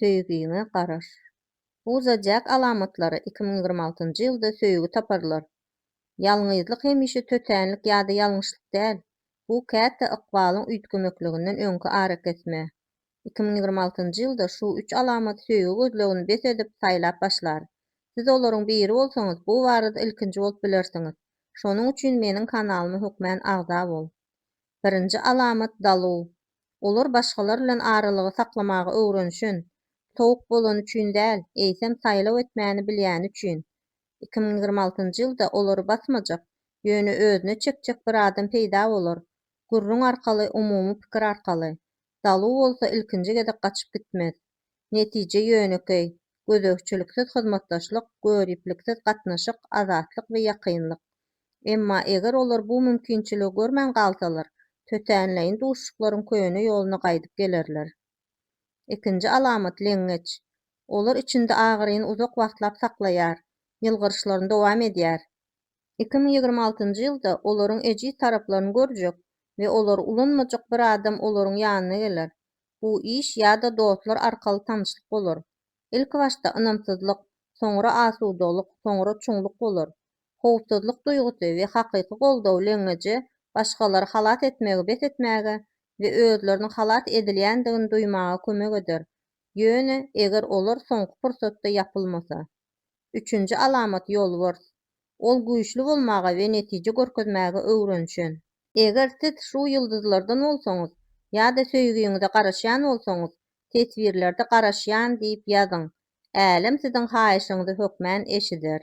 söýgüňe garaş. Bu zajak alamatlary 2026-njy ýylda söýgü taparlar. Ýalňyzlyk hemişe tötänlik ýa-da ýalňyşlyk däl. Bu käte ykbalyň üýtgemekliginden öňkü ara kesme. 2026-njy ýylda şu 3 alamat söýgü gözlegini bes edip saýlap başlar. Siz olaryň biri bolsaňyz bu barada ilkinji bolup bilersiňiz. Şonuň üçin meniň kanalyma hökmän agza bol. Birinji alamat daluw. Olar başgalar bilen aralygy saklamagy öwrenşin. Sowuk bolan üçin däl, eýsem saýlaw etmäni bilýän üçin. 2026-njy ýylda olary basmajak, ýöne özüne çekjek bir adam peýda bolar. Gurrun arkaly, umumy pikir arkaly. Daluw bolsa ilkinji gezek gaçyp gitmez. Netije ýönekey, gözegçiliksiz hyzmatdaşlyk, görýüpliksiz gatnaşyk, azatlyk we ýakynlyk. Emma eger olar bu mümkinçiligi görmän galsalar, tötänleýin duşuşyklaryň köýne ýoluna gaýdyp gelerler. Ikinji alamat leňeç. Olar içinde agyryny uzak wagtlap saklaýar, ýylgyryşlaryny dowam edýär. 2026-njy ýylda olaryň eji taraplaryny görjek we olary ulanmajak bir adam olaryň ýanyna geler. Bu iş ýa-da dostlar arkaly tanışlyk bolar. Ilk başda ynamsyzlyk, soňra asudalyk, soňra çuňluk bolar. Howpsuzlyk duýgusy we hakyky goldaw leňeji başgalary halat etmegi bes etmäge we özlerini halat edilýändigini duýmaga kömek eder. Ýöne eger olar soňky pursatda ýapylmasa. Üçünji alamat ýolbars. Ol güýçli bolmaga we netije görkezmäge öwrenşen. Eger siz şu ýyldyzlardan bolsaňyz ýa-da söýgüňize garaşýan bolsaňyz, tesbirlerde garaşýan diýip ýazyň. Älim siziň haýyşyňyzy hökmän eşider.